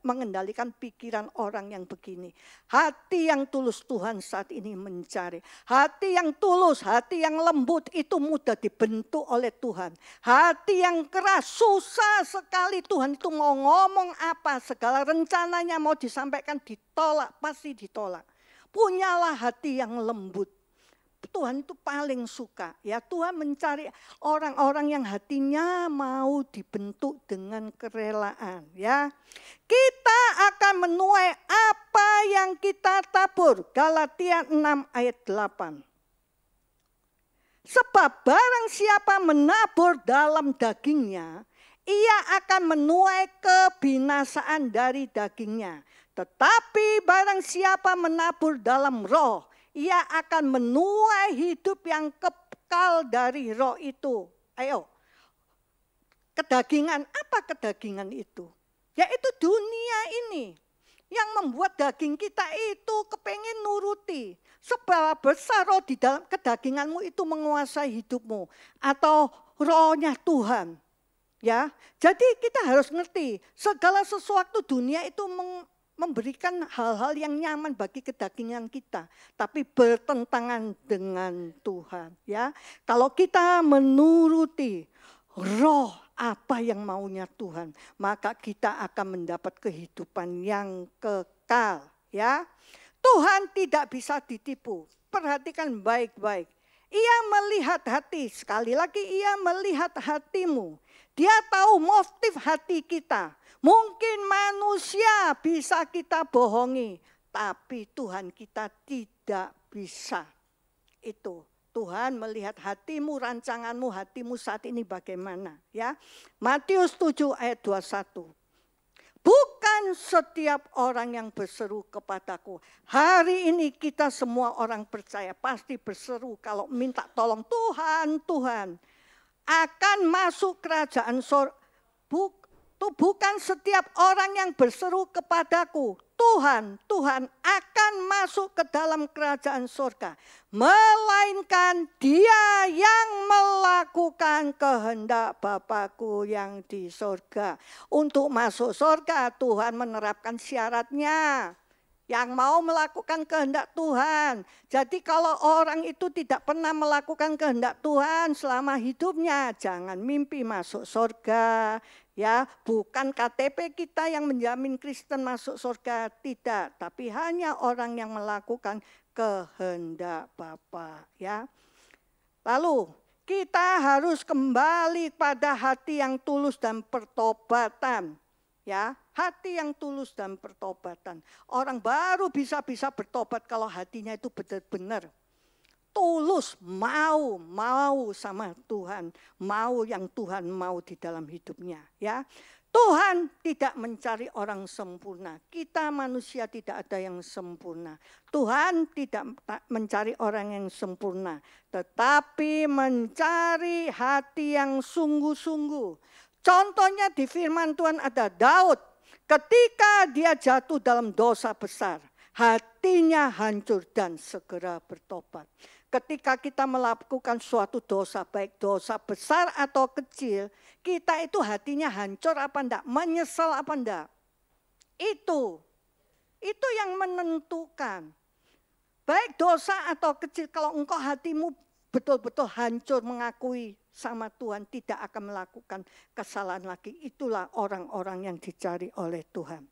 mengendalikan pikiran orang yang begini. Hati yang tulus Tuhan saat ini mencari. Hati yang tulus, hati yang lembut itu mudah dibentuk oleh Tuhan. Hati yang keras susah sekali. Tuhan itu mau ngomong apa, segala rencananya mau disampaikan ditolak, pasti ditolak. Punyalah hati yang lembut. Tuhan itu paling suka, ya. Tuhan mencari orang-orang yang hatinya mau dibentuk dengan kerelaan, ya. Kita akan menuai apa yang kita tabur. Galatia 6 ayat 8. Sebab barang siapa menabur dalam dagingnya, ia akan menuai kebinasaan dari dagingnya. Tetapi barang siapa menabur dalam roh, ia akan menuai hidup yang kekal dari roh itu. Ayo, kedagingan, apa kedagingan itu? Yaitu dunia ini. Yang membuat daging kita itu kepengen nuruti. Seberapa besar roh di dalam kedaginganmu itu menguasai hidupmu. Atau rohnya Tuhan. Ya, jadi kita harus ngerti, segala sesuatu dunia itu memberikan hal-hal yang nyaman bagi kedagingan kita, tapi bertentangan dengan Tuhan, ya. Kalau kita menuruti roh apa yang maunya Tuhan, maka kita akan mendapat kehidupan yang kekal, ya. Tuhan tidak bisa ditipu. Perhatikan baik-baik. Ia melihat hati, sekali lagi ia melihat hatimu. Dia tahu motif hati kita. Mungkin manusia bisa kita bohongi, tapi Tuhan kita tidak bisa. Itu Tuhan melihat hatimu, rancanganmu, hatimu saat ini bagaimana. Ya, Matius 7 ayat 21. Bukan setiap orang yang berseru kepadaku. Hari ini kita semua orang percaya pasti berseru kalau minta tolong Tuhan, Tuhan. Akan masuk kerajaan surga. Bukan setiap orang yang berseru kepadaku. Tuhan, Tuhan akan masuk ke dalam kerajaan surga. Melainkan dia yang melakukan kehendak Bapakku yang di surga. Untuk masuk surga Tuhan menerapkan syaratnya. Yang mau melakukan kehendak Tuhan. Jadi kalau orang itu tidak pernah melakukan kehendak Tuhan selama hidupnya, jangan mimpi masuk surga. Ya, bukan KTP kita yang menjamin Kristen masuk surga, tidak. Tapi hanya orang yang melakukan kehendak Bapa. Ya. Lalu kita harus kembali pada hati yang tulus dan pertobatan. Ya, hati yang tulus dan pertobatan. Orang baru bisa bertobat kalau hatinya itu benar-benar tulus, mau sama Tuhan, mau yang Tuhan mau di dalam hidupnya. Ya, Tuhan tidak mencari orang sempurna. Kita manusia tidak ada yang sempurna. Tuhan tidak mencari orang yang sempurna, tetapi mencari hati yang sungguh-sungguh. Contohnya di firman Tuhan ada Daud. Ketika dia jatuh dalam dosa besar, hatinya hancur dan segera bertobat. Ketika kita melakukan suatu dosa, baik dosa besar atau kecil, kita itu hatinya hancur apa enggak, menyesal apa enggak. Itu yang menentukan. Baik dosa atau kecil, kalau engkau hatimu betul-betul hancur mengakui sama Tuhan, tidak akan melakukan kesalahan lagi. Itulah orang-orang yang dicari oleh Tuhan.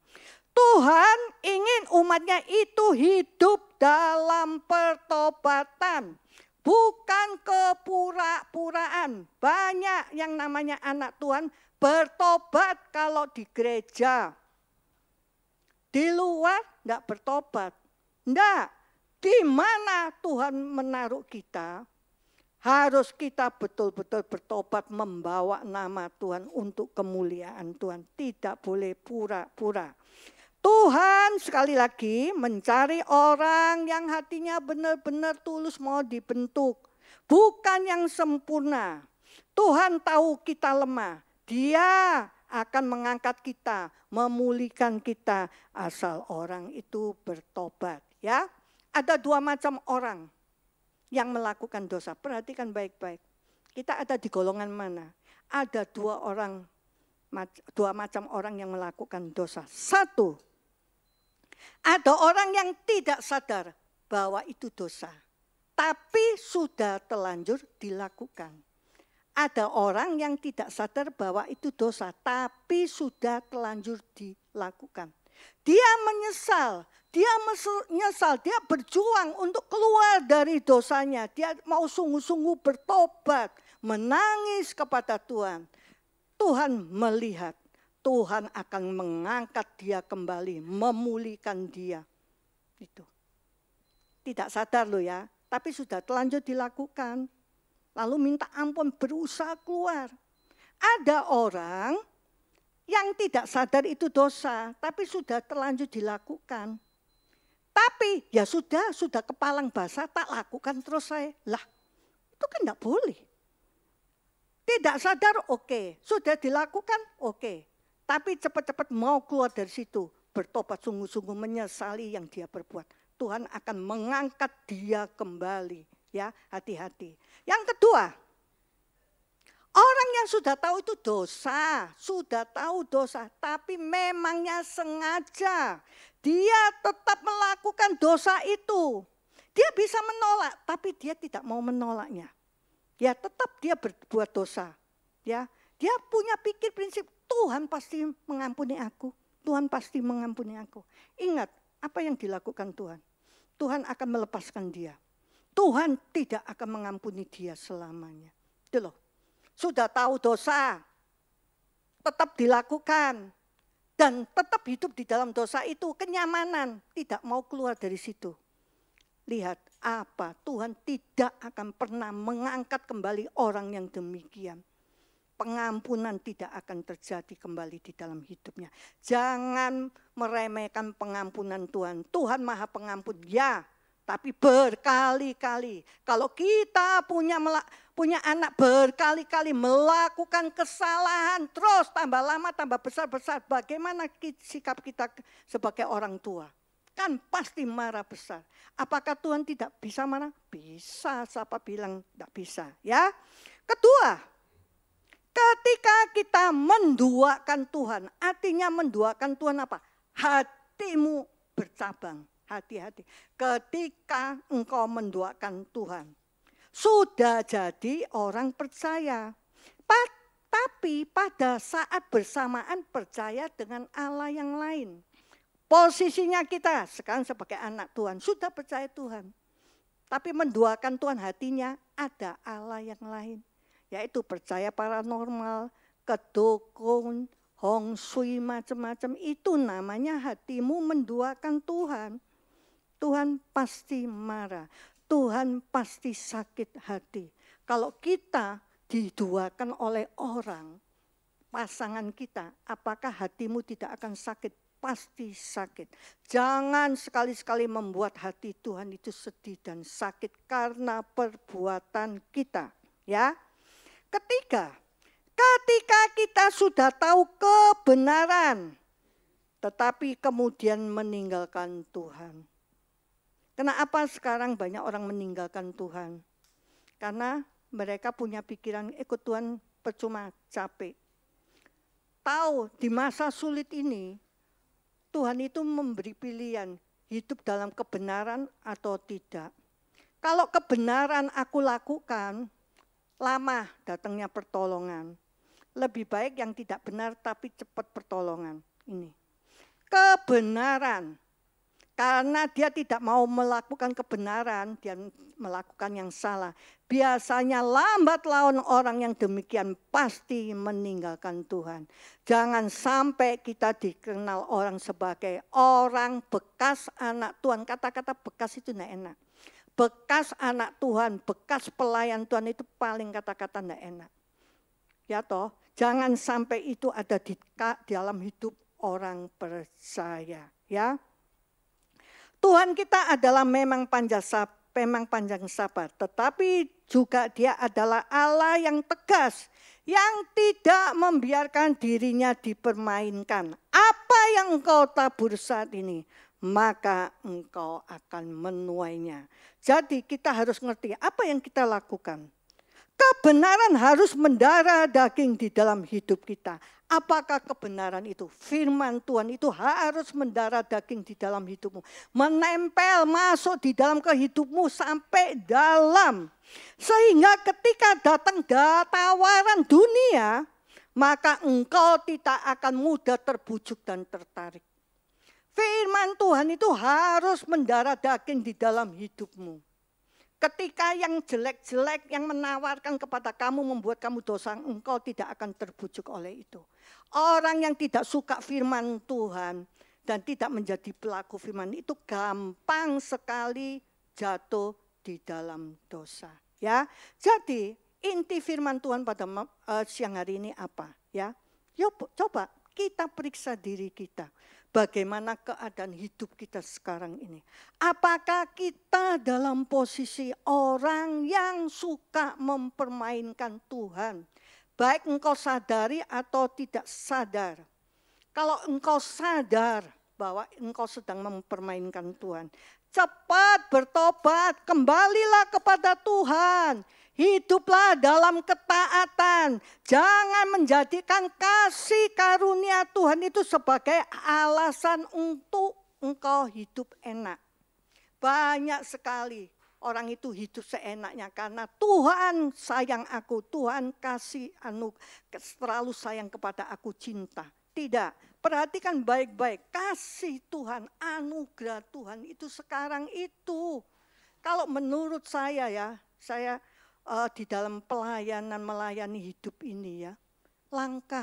Tuhan ingin umatnya itu hidup dalam pertobatan. Bukan kepura-puraan. Banyak yang namanya anak Tuhan bertobat kalau di gereja. Di luar enggak bertobat. Enggak. Di mana Tuhan menaruh kita, harus kita betul-betul bertobat membawa nama Tuhan untuk kemuliaan Tuhan. Tidak boleh pura-pura. Tuhan sekali lagi mencari orang yang hatinya benar-benar tulus mau dibentuk. Bukan yang sempurna. Tuhan tahu kita lemah. Dia akan mengangkat kita, memulihkan kita asal orang itu bertobat. Ya, ada dua macam orang yang melakukan dosa. Perhatikan baik-baik. Kita ada di golongan mana? Ada dua macam orang yang melakukan dosa. Satu, ada orang yang tidak sadar bahwa itu dosa, tapi sudah terlanjur dilakukan. Ada orang yang tidak sadar bahwa itu dosa, tapi sudah terlanjur dilakukan. Dia menyesal, dia berjuang untuk keluar dari dosanya. Dia mau sungguh-sungguh bertobat, menangis kepada Tuhan. Tuhan melihat. Tuhan akan mengangkat dia kembali, memulihkan dia. Itu. Tidak sadar loh ya, tapi sudah terlanjur dilakukan. Lalu minta ampun, berusaha keluar. Ada orang yang tidak sadar itu dosa, tapi sudah terlanjur dilakukan. Tapi ya sudah kepalang basah, tak lakukan terus saya. Lah, itu kan enggak boleh. Tidak sadar, oke. Sudah dilakukan, oke. Tapi cepat-cepat mau keluar dari situ, bertobat sungguh-sungguh menyesali yang dia perbuat. Tuhan akan mengangkat dia kembali, ya, hati-hati. Yang kedua, orang yang sudah tahu itu dosa, tapi memangnya sengaja dia tetap melakukan dosa itu. Dia bisa menolak, tapi dia tidak mau menolaknya. Ya, tetap dia berbuat dosa, ya. Dia punya pikir prinsip, Tuhan pasti mengampuni aku. Tuhan pasti mengampuni aku. Ingat, apa yang dilakukan Tuhan? Tuhan akan melepaskan dia. Tuhan tidak akan mengampuni dia selamanya. Itu loh. Sudah tahu dosa, tetap dilakukan. Dan tetap hidup di dalam dosa itu, kenyamanan. Tidak mau keluar dari situ. lihat apa, Tuhan tidak akan pernah mengangkat kembali orang yang demikian. Pengampunan tidak akan terjadi kembali di dalam hidupnya. Jangan meremehkan pengampunan Tuhan. Tuhan Maha Pengampun, ya, tapi berkali-kali. Kalau kita punya anak berkali-kali melakukan kesalahan, terus tambah lama tambah besar-besar, bagaimana sikap kita sebagai orang tua? Kan pasti marah besar. Apakah Tuhan tidak bisa marah? Bisa, siapa bilang tidak bisa, ya. Kedua, ketika kita menduakan Tuhan, artinya menduakan Tuhan apa? Hatimu bercabang, hati-hati. Ketika engkau menduakan Tuhan, sudah jadi orang percaya. Tapi pada saat bersamaan percaya dengan Allah yang lain. Posisinya kita sekarang sebagai anak Tuhan, sudah percaya Tuhan. Tapi menduakan Tuhan hatinya ada Allah yang lain. Yaitu percaya paranormal, kedukun, hong shui, macam-macam. Itu namanya hatimu menduakan Tuhan. Tuhan pasti marah. Tuhan pasti sakit hati. Kalau kita diduakan oleh orang, pasangan kita, apakah hatimu tidak akan sakit? Pasti sakit. Jangan sekali-sekali membuat hati Tuhan itu sedih dan sakit karena perbuatan kita. Ya. Ketika kita sudah tahu kebenaran, tetapi kemudian meninggalkan Tuhan. Kenapa sekarang banyak orang meninggalkan Tuhan? Karena mereka punya pikiran ikut Tuhan percuma, capek. Tahu di masa sulit ini, Tuhan itu memberi pilihan hidup dalam kebenaran atau tidak. Kalau kebenaran aku lakukan, lama datangnya pertolongan. Lebih baik yang tidak benar tapi cepat pertolongan. Ini kebenaran. Karena dia tidak mau melakukan kebenaran, dia melakukan yang salah. Biasanya lambat laun orang yang demikian pasti meninggalkan Tuhan. Jangan sampai kita dikenal orang sebagai orang bekas anak Tuhan. Kata-kata bekas itu tidak enak. Bekas anak Tuhan, bekas pelayan Tuhan itu paling kata-kata tidak enak. Ya toh, jangan sampai itu ada di dalam hidup orang percaya. Ya. Tuhan kita adalah memang panjang sabar, tetapi juga dia adalah Allah yang tegas, yang tidak membiarkan dirinya dipermainkan. Apa yang engkau tabur saat ini, maka engkau akan menuainya. Jadi kita harus ngerti apa yang kita lakukan. Kebenaran harus mendarah daging di dalam hidup kita. Apakah kebenaran itu? Firman Tuhan itu harus mendarah daging di dalam hidupmu. Menempel, masuk di dalam kehidupmu sampai dalam. Sehingga ketika datang tawaran dunia, maka engkau tidak akan mudah terbujuk dan tertarik. Firman Tuhan itu harus mendarah daging di dalam hidupmu. Ketika yang jelek-jelek yang menawarkan kepada kamu membuat kamu dosa, engkau tidak akan terbujuk oleh itu. Orang yang tidak suka firman Tuhan dan tidak menjadi pelaku firman itu gampang sekali jatuh di dalam dosa. Ya, jadi inti firman Tuhan pada siang hari ini apa? Ya, yuk coba kita periksa diri kita. Bagaimana keadaan hidup kita sekarang ini? Apakah kita dalam posisi orang yang suka mempermainkan Tuhan? Baik engkau sadari atau tidak sadar. Kalau engkau sadar bahwa engkau sedang mempermainkan Tuhan, cepat bertobat, kembalilah kepada Tuhan. Hiduplah dalam ketaatan. Jangan menjadikan kasih karunia Tuhan itu sebagai alasan untuk engkau hidup enak. Banyak sekali orang itu hidup seenaknya karena Tuhan sayang aku, Tuhan kasih terlalu sayang kepada aku, cinta. Tidak, perhatikan baik-baik. Kasih Tuhan, anugerah Tuhan itu sekarang itu. Kalau menurut saya ya, saya di dalam pelayanan melayani hidup ini ya, langkah.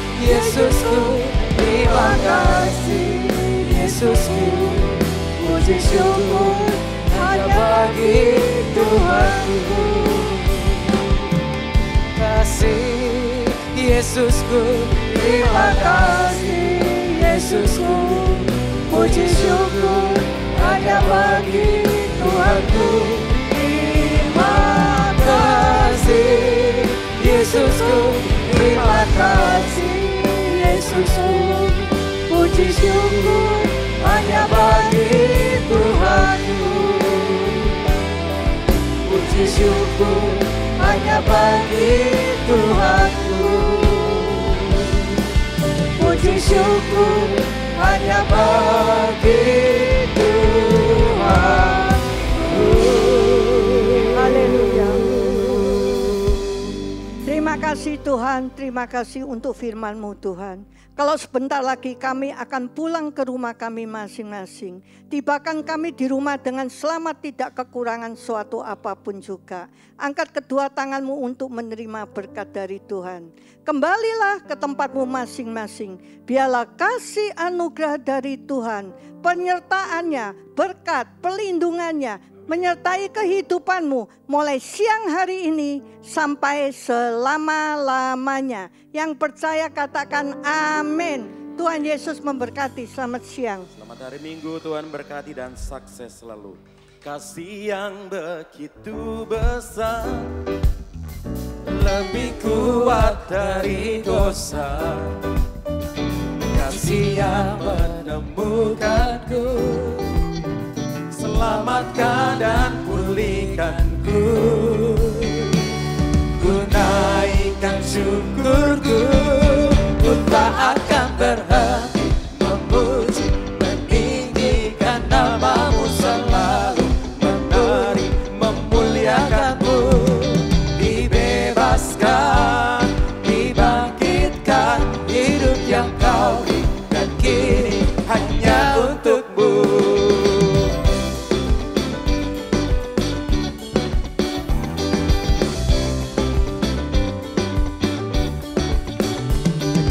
kasih Yesusku, puji syukur hanya bagi Tuhanku. Kasih Yesusku, terima kasih Yesusku, puji syukur hanya bagi Tuhanku. Terima kasih Yesusku, terima kasih Yesusku, puji syukur hanya bagi Tuhanku. Puji syukur hanya bagi Tuhanku. Puji syukur hanya bagi Tuhanku. Haleluya. Terima kasih Tuhan, terima kasih untuk firman-Mu Tuhan. Kalau sebentar lagi kami akan pulang ke rumah kami masing-masing. Tibakan kami di rumah dengan selamat, tidak kekurangan suatu apapun juga. Angkat kedua tanganmu untuk menerima berkat dari Tuhan. Kembalilah ke tempatmu masing-masing. Biarlah kasih anugerah dari Tuhan, penyertaannya, berkat, pelindungannya, menyertai kehidupanmu mulai siang hari ini sampai selama-lamanya. Yang percaya katakan amin. Tuhan Yesus memberkati. Selamat siang. Selamat hari Minggu, Tuhan berkati dan sukses selalu. Kasih yang begitu besar, lebih kuat dari dosa. Kasih yang menemukanku, selamatkan dan pulihkanku. Ku naikkan syukurku, ku tak akan berhenti memuji, meninggikan nama-Mu selalu, menari, memuliakan-Mu. Dibebaskan, dibangkitkan, hidup yang Kau berikan kini hanya untuk-Mu.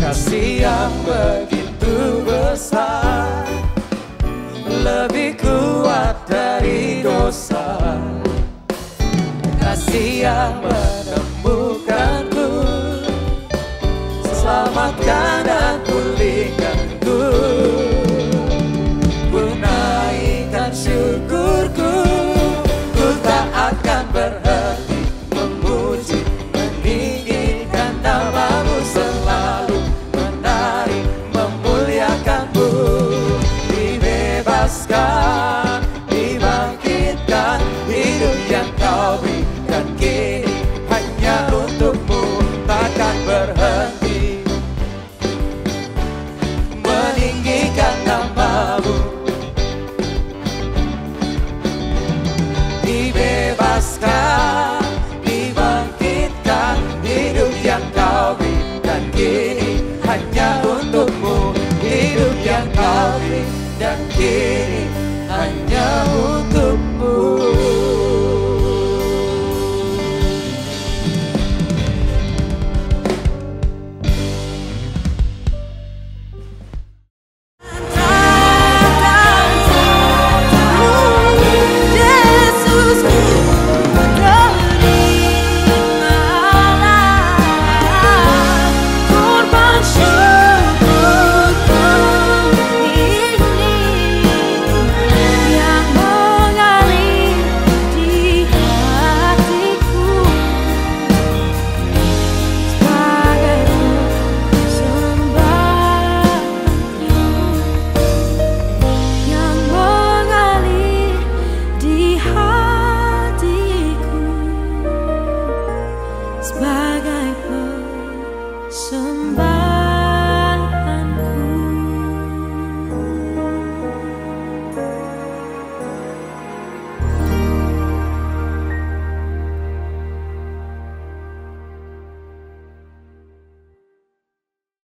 Kasih yang begitu besar, lebih kuat dari dosa. Kasih yang menemukanku, selamatkan dan